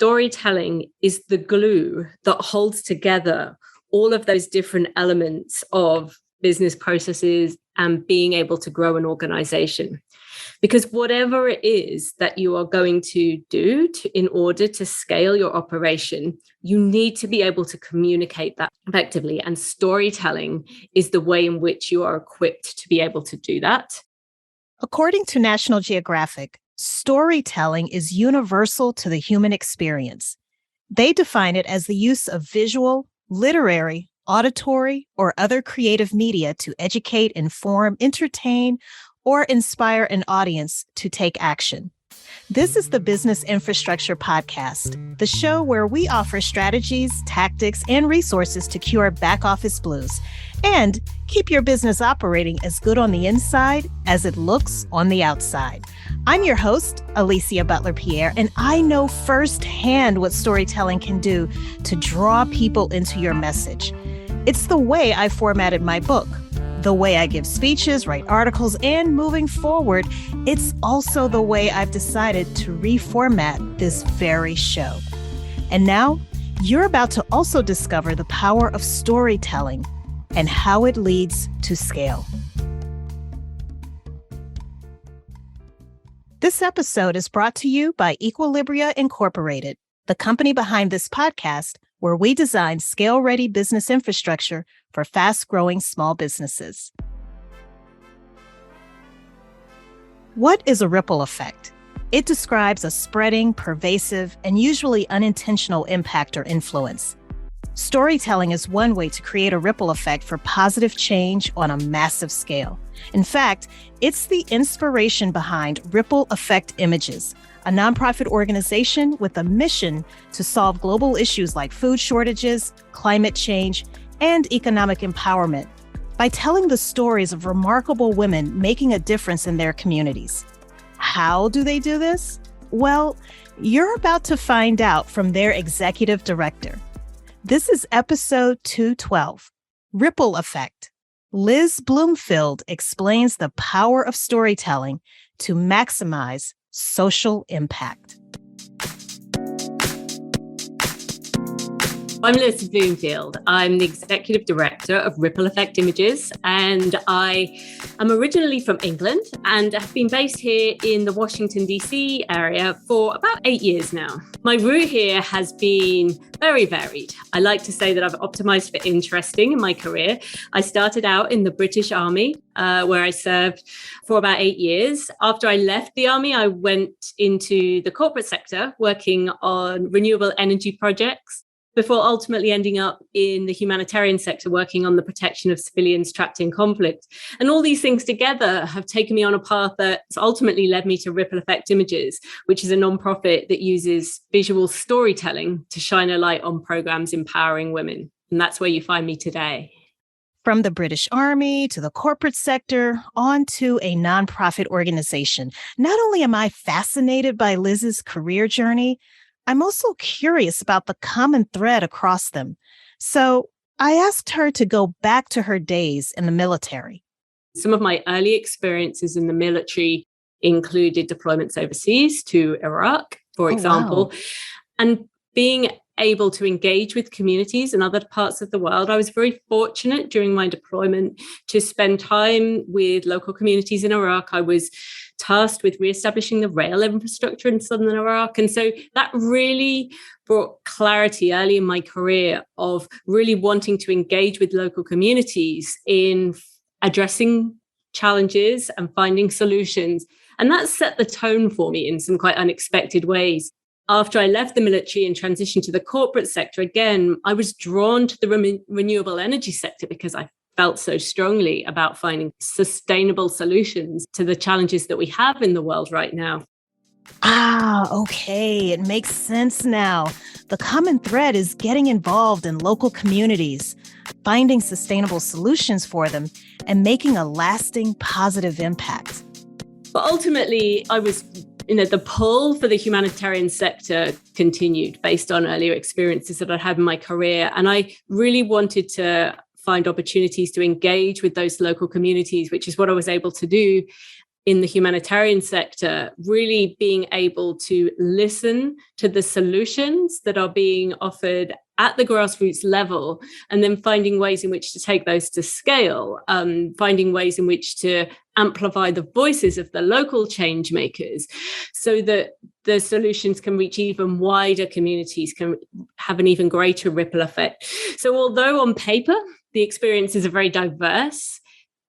storytelling is the glue that holds together all of those different elements of business processes and being able to grow an organization. Because whatever it is that you are going to do in order to scale your operation, you need to be able to communicate that effectively. And storytelling is the way in which you are equipped to be able to do that. According to National Geographic, storytelling is universal to the human experience. They define it as the use of visual, literary, auditory, or other creative media to educate, inform, entertain, or inspire an audience to take action. This is the Business Infrastructure Podcast, the show where we offer strategies, tactics, and resources to cure back office blues and keep your business operating as good on the inside as it looks on the outside. I'm your host, Alicia Butler-Pierre, and I know firsthand what storytelling can do to draw people into your message. It's the way I formatted my book, the way I give speeches, write articles, and moving forward, it's also the way I've decided to reformat this very show. And now, you're about to also discover the power of storytelling and how it leads to scale. This episode is brought to you by Equilibria Incorporated, the company behind this podcast, where we design scale-ready business infrastructure for fast-growing small businesses. What is a ripple effect? It describes a spreading, pervasive, and usually unintentional impact or influence. Storytelling is one way to create a ripple effect for positive change on a massive scale. In fact, it's the inspiration behind Ripple Effect Images, a nonprofit organization with a mission to solve global issues like food shortages, climate change, and economic empowerment by telling the stories of remarkable women making a difference in their communities. How do they do this? Well, you're about to find out from their executive director. This is episode 212, Ripple Effect. Liz Bloomfield explains the power of storytelling to maximize social impact. I'm Liz Bloomfield. I'm the Executive Director of Ripple Effect Images, and I am originally from England and have been based here in the Washington, D.C. area for about 8 years now. My route here has been very varied. I like to say that I've optimized for interesting in my career. I started out in the British Army, where I served for about 8 years. After I left the Army, I went into the corporate sector, working on renewable energy projects, before ultimately ending up in the humanitarian sector, working on the protection of civilians trapped in conflict. And all these things together have taken me on a path that's ultimately led me to Ripple Effect Images, which is a nonprofit that uses visual storytelling to shine a light on programs empowering women. And that's where you find me today. From the British Army to the corporate sector, on to a nonprofit organization. Not only am I fascinated by Liz's career journey, I'm also curious about the common thread across them. So I asked her to go back to her days in the military. Some of my early experiences in the military included deployments overseas to Iraq, for example, wow. And being able to engage with communities in other parts of the world. I was very fortunate during my deployment to spend time with local communities in Iraq. I was tasked with reestablishing the rail infrastructure in southern Iraq. And so that really brought clarity early in my career of really wanting to engage with local communities in addressing challenges and finding solutions. And that set the tone for me in some quite unexpected ways. After I left the military and transitioned to the corporate sector, again, I was drawn to the renewable energy sector because I felt so strongly about finding sustainable solutions to the challenges that we have in the world right now. Okay. It makes sense now. The common thread is getting involved in local communities, finding sustainable solutions for them, and making a lasting positive impact. But ultimately, the pull for the humanitarian sector continued based on earlier experiences that I'd had in my career. And I really wanted to find opportunities to engage with those local communities, which is what I was able to do. in the humanitarian sector, really being able to listen to the solutions that are being offered at the grassroots level, and then finding ways in which to take those to scale, finding ways in which to amplify the voices of the local change makers so that the solutions can reach even wider communities, can have an even greater ripple effect. So although on paper, the experiences are very diverse,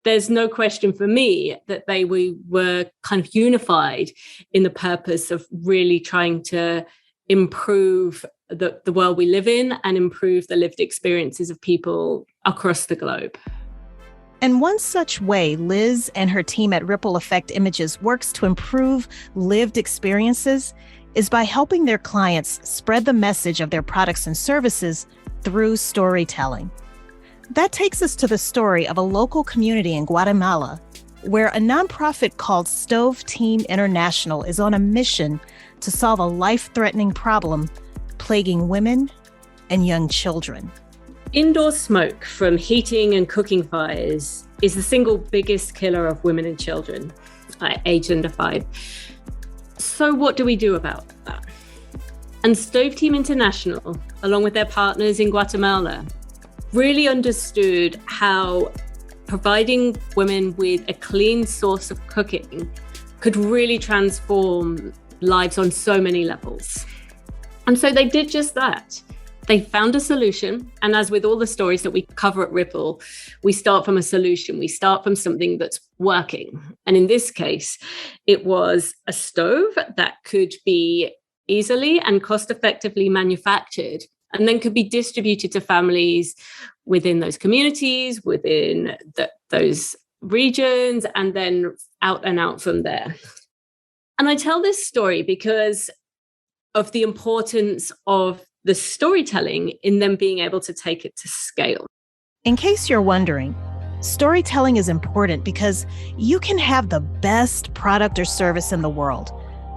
there's no question for me that we were kind of unified in the purpose of really trying to improve the world we live in and improve the lived experiences of people across the globe. And one such way Liz and her team at Ripple Effect Images works to improve lived experiences is by helping their clients spread the message of their products and services through storytelling. That takes us to the story of a local community in Guatemala, where a nonprofit called StoveTeam International is on a mission to solve a life-threatening problem plaguing women and young children. Indoor smoke from heating and cooking fires is the single biggest killer of women and children aged under 5. So what do we do about that? And StoveTeam International, along with their partners in Guatemala, really understood how providing women with a clean source of cooking could really transform lives on so many levels. And so they did just that. They found a solution. And as with all the stories that we cover at Ripple, we start from a solution. We start from something that's working. And in this case, it was a stove that could be easily and cost-effectively manufactured and then could be distributed to families within those communities, within those regions, and then out and out from there. And I tell this story because of the importance of the storytelling in them being able to take it to scale. In case you're wondering, storytelling is important because you can have the best product or service in the world,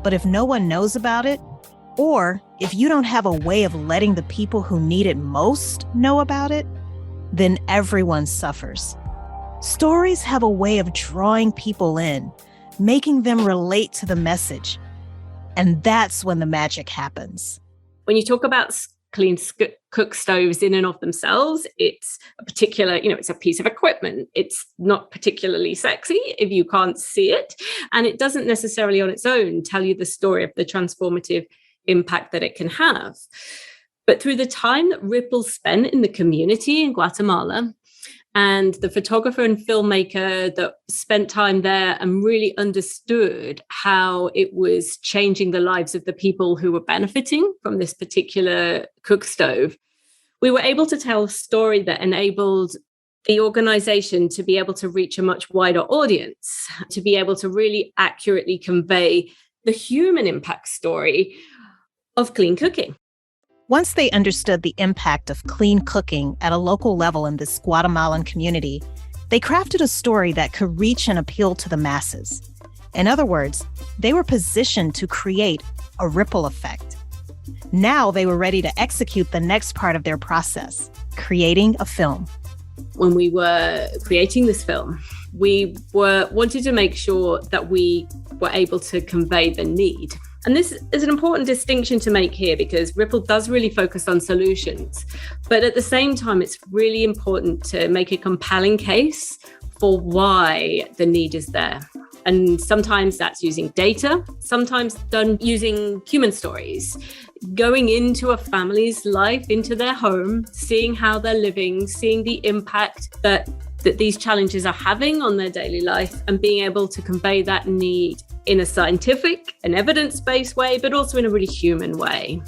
but if no one knows about it, or if you don't have a way of letting the people who need it most know about it, then everyone suffers. Stories have a way of drawing people in, making them relate to the message. And that's when the magic happens. When you talk about clean cook stoves in and of themselves, it's a particular, it's a piece of equipment. It's not particularly sexy if you can't see it. And it doesn't necessarily on its own tell you the story of the transformative impact that it can have. But through the time that Ripple spent in the community in Guatemala, and the photographer and filmmaker that spent time there and really understood how it was changing the lives of the people who were benefiting from this particular cook stove, we were able to tell a story that enabled the organization to be able to reach a much wider audience, to be able to really accurately convey the human impact story of clean cooking. Once they understood the impact of clean cooking at a local level in this Guatemalan community, they crafted a story that could reach and appeal to the masses. In other words, they were positioned to create a ripple effect. Now they were ready to execute the next part of their process, creating a film. When we were creating this film, we wanted to make sure that we were able to convey the need. And this is an important distinction to make here because Ripple does really focus on solutions. But at the same time, it's really important to make a compelling case for why the need is there. And sometimes that's using data, sometimes done using human stories, going into a family's life, into their home, seeing how they're living, seeing the impact that these challenges are having on their daily life and being able to convey that need in a scientific and evidence-based way, but also in a really human way.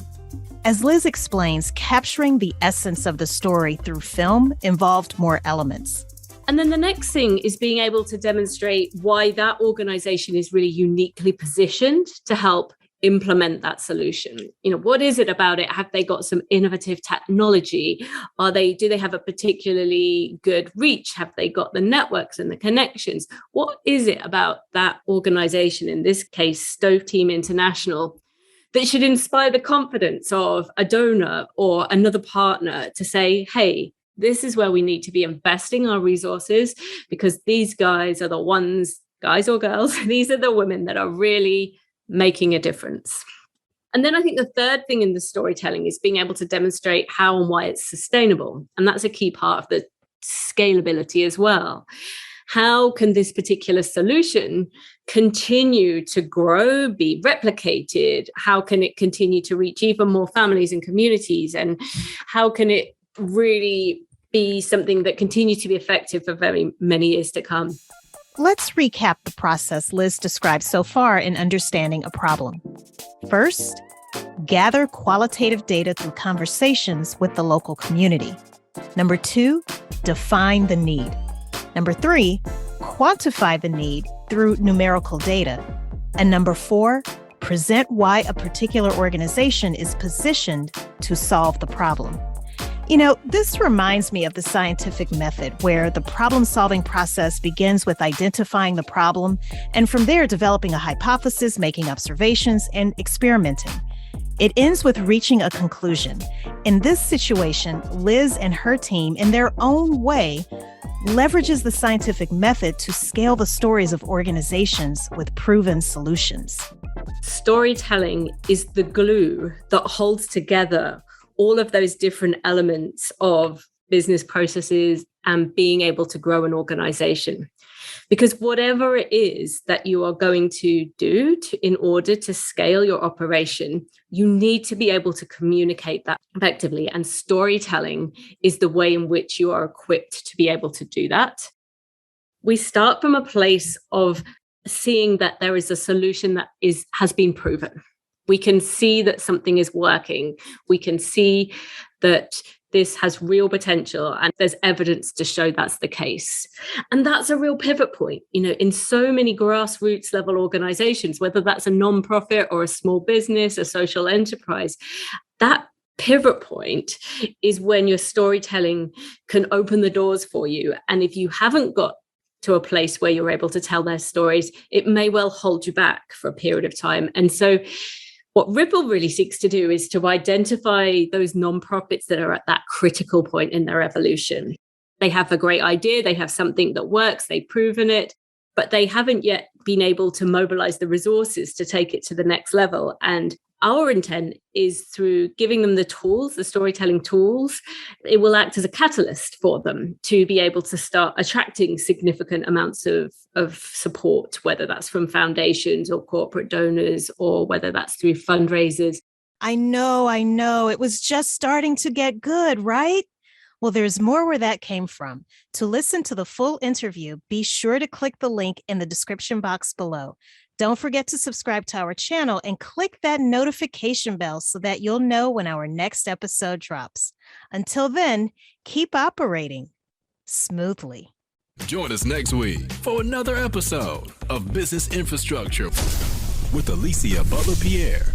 As Liz explains, capturing the essence of the story through film involved more elements. And then the next thing is being able to demonstrate why that organization is really uniquely positioned to help implement that solution. What is it about it? Have they got some innovative technology? Do they have a particularly good reach? Have they got the networks and the connections? What is it about that organization, in this case, StoveTeam International, that should inspire the confidence of a donor or another partner to say, hey, this is where we need to be investing our resources because these guys are the ones guys or girls, these are the women that are really making a difference. And then I think the third thing in the storytelling is being able to demonstrate how and why it's sustainable. And that's a key part of the scalability as well. How can this particular solution continue to grow, be replicated? How can it continue to reach even more families and communities? And how can it really be something that continues to be effective for very many years to come? Let's recap the process Liz described so far in understanding a problem. First, gather qualitative data through conversations with the local community. Number 2, define the need. Number 3, quantify the need through numerical data. And number 4, present why a particular organization is positioned to solve the problem. You know, this reminds me of the scientific method where the problem-solving process begins with identifying the problem and from there developing a hypothesis, making observations, and experimenting. It ends with reaching a conclusion. In this situation, Liz and her team, in their own way, leverages the scientific method to scale the stories of organizations with proven solutions. Storytelling is the glue that holds together all of those different elements of business processes and being able to grow an organization. Because whatever it is that you are going to do in order to scale your operation, you need to be able to communicate that effectively. And storytelling is the way in which you are equipped to be able to do that. We start from a place of seeing that there is a solution that has been proven. We can see that something is working. We can see that this has real potential and there's evidence to show that's the case. And that's a real pivot point, in so many grassroots level organizations, whether that's a nonprofit or a small business, a social enterprise, that pivot point is when your storytelling can open the doors for you. And if you haven't got to a place where you're able to tell their stories, it may well hold you back for a period of time. And so what Ripple really seeks to do is to identify those nonprofits that are at that critical point in their evolution. They have a great idea, they have something that works, they've proven it, but they haven't yet been able to mobilize the resources to take it to the next level. And our intent is through giving them the tools, the storytelling tools, it will act as a catalyst for them to be able to start attracting significant amounts of support, whether that's from foundations or corporate donors, or whether that's through fundraisers. I know. It was just starting to get good, right? Well, there's more where that came from. To listen to the full interview, be sure to click the link in the description box below. Don't forget to subscribe to our channel and click that notification bell so that you'll know when our next episode drops. Until then, keep operating smoothly. Join us next week for another episode of Business Infrastructure with Alicia Butler-Pierre.